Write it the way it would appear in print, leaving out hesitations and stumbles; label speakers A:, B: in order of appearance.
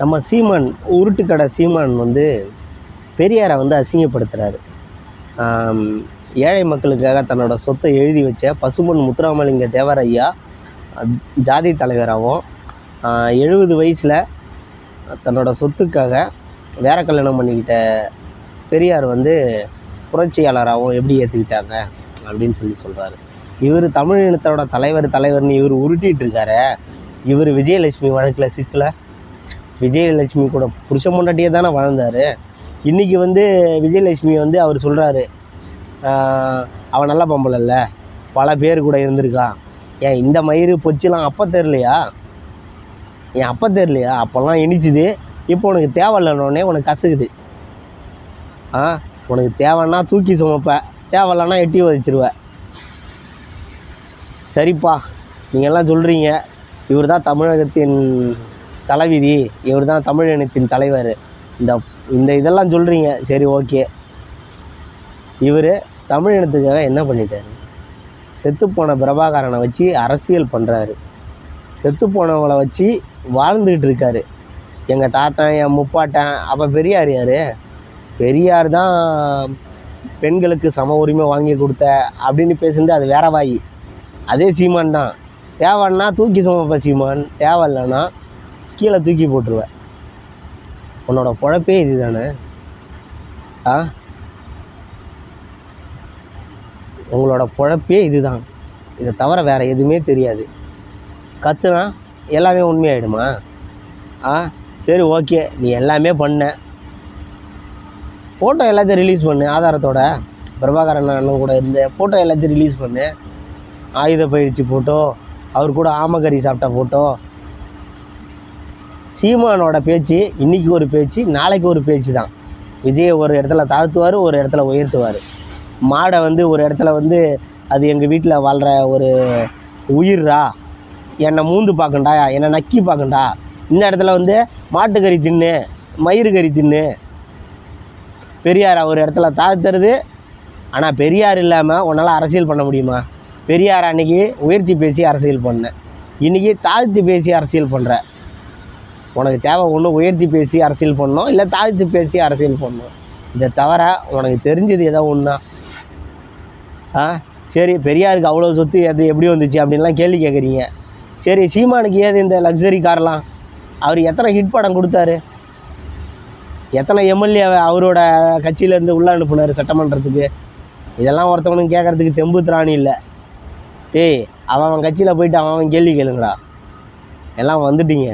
A: நம்ம சீமான் உருட்டுக்கடை சீமான் வந்து பெரியாரை வந்து அசிங்கப்படுத்துகிறாரு. ஏழை மக்களுக்காக தன்னோட சொத்தை எழுதி வச்ச பசும்பொன் முத்துராமலிங்க தேவர் ஐயா ஜாதி தலைவராகவும் 70 வயசில் தன்னோட சொத்துக்காக வேற கல்யாணம் பண்ணிக்கிட்ட பெரியார் வந்து புரட்சியாளராகவும் எப்படி ஏற்றுக்கிட்டாங்க அப்படின்னு சொல்கிறாரு. இவர் தமிழ் இனத்தோட தலைவர்னு இவர் உருட்டிகிட்டு இருக்காரு. இவர் விஜயலட்சுமி வழக்கில் சிக்கல. விஜயலட்சுமி கூட புருஷ முன்னாடியே தானே வாழ்ந்தார். இன்றைக்கி வந்து விஜயலட்சுமி வந்து அவர் சொல்கிறாரு, அவன் நல்ல பொம்பளை இல்லை, பல பேர் கூட இருந்திருக்கான். ஏன் இந்த மயிறு பொச்சிலாம் அப்போ தெரிலையா? ஏன் அப்போ தெரிலையா? அப்போல்லாம் இனிச்சுது. இப்போ உனக்கு தேவையில்லன்னொடனே உனக்கு கசக்குது. உனக்கு தேவைன்னா தூக்கி சுமப்ப, தேவையில்லன்னா எட்டி வச்சிருவ. சரிப்பா, நீங்கள்லாம் சொல்கிறீங்க இவர் தான் தமிழகத்தின் தலைவிதி, இவர் தான் தமிழ் இனத்தின் தலைவர், இந்த இதெல்லாம் சொல்கிறீங்க. சரி, ஓகே. இவர் தமிழ் இனத்துக்காக என்ன பண்ணிட்டாரு? செத்துப்போன பிரபாகரனை வச்சு அரசியல் பண்ணுறாரு. செத்துப்போனவங்களை வச்சு வாழ்ந்துக்கிட்டு இருக்காரு. எங்கள் தாத்தன், என் முப்பாட்டன். அப்போ பெரியார் யார்? பெரியார் தான் பெண்களுக்கு சம உரிமை வாங்கி கொடுத்த அப்படின்னு பேசுனது அது வேற வாய். அதே சீமான் தான். தேவைன்னா தூக்கி சுமப்ப சீமான், தேவையில்லைன்னா கீழே தூக்கி போட்டுருவேன். உன்னோட பொழப்பே இது தானே? உங்களோட பொழப்பே இதுதான். இதை தவிர வேறு எதுவுமே தெரியாது. கத்துனா எல்லாமே உண்மையாயிடுமா? சரி, ஓகே. நீ எல்லாமே பண்ண, ஃபோட்டோ எல்லாத்தையும் ரிலீஸ் பண்ணு. ஆதாரத்தோட பிரபாகரன் அண்ணன் கூட இருந்த ஃபோட்டோ எல்லாத்தையும் ரிலீஸ் பண்ணு. ஆயுத பயிற்சி ஃபோட்டோ, அவர் கூட ஆமக்கறி சாப்பிட்ட ஃபோட்டோ. சீமானோட பேச்சு இன்றைக்கி ஒரு பேச்சு, நாளைக்கு ஒரு பேச்சு தான். விஜயை ஒரு இடத்துல தாழ்த்துவார், ஒரு இடத்துல உயர்த்துவார். மாடை வந்து ஒரு இடத்துல வந்து அது எங்கள் வீட்டில் வாழ்கிற ஒரு உயிர்ரா, என்னை மூந்து பார்க்கண்டா, என்னை நக்கி பார்க்கண்டா. இந்த இடத்துல வந்து மாட்டுக்கறி தின்னு, மயிறு கறி தின்னு. பெரியாரை ஒரு இடத்துல தாழ்த்துறது. ஆனால் பெரியார் இல்லாமல் உன்னால் அரசியல் பண்ண முடியுமா? பெரியார் அன்றைக்கி உயர்த்தி பேசி அரசியல் பண்ணேன், இன்றைக்கி தாழ்த்தி பேசி அரசியல் பண்ணுற. உனக்கு தேவை ஒன்று உயர்த்தி பேசி அரசியல் பண்ணணும், இல்லை தாழ்த்தி பேசி அரசியல் பண்ணணும். இதை தவிர உனக்கு தெரிஞ்சது ஏதோ ஒன்றா? சரி, பெரியாருக்கு அவ்வளோ சொத்து அது எப்படி வந்துச்சு அப்படின்லாம் கேள்வி கேட்குறீங்க. சரி, சீமானுக்கு ஏது இந்த லக்ஸரி கார்லாம்? அவர் எத்தனை ஹிட் படம் கொடுத்தாரு? எத்தனை எம்எல்ஏ அவரோட கட்சியிலேருந்து உள்ளே அனுப்புனார் சட்டமன்றத்துக்கு? இதெல்லாம் ஒருத்தவனுக்கு கேட்குறதுக்கு தெம்பு திராணி இல்லை. அவன் கட்சியில் போயிட்டு அவன் கேள்வி கேளுங்கடா. எல்லாம் வந்துட்டீங்க.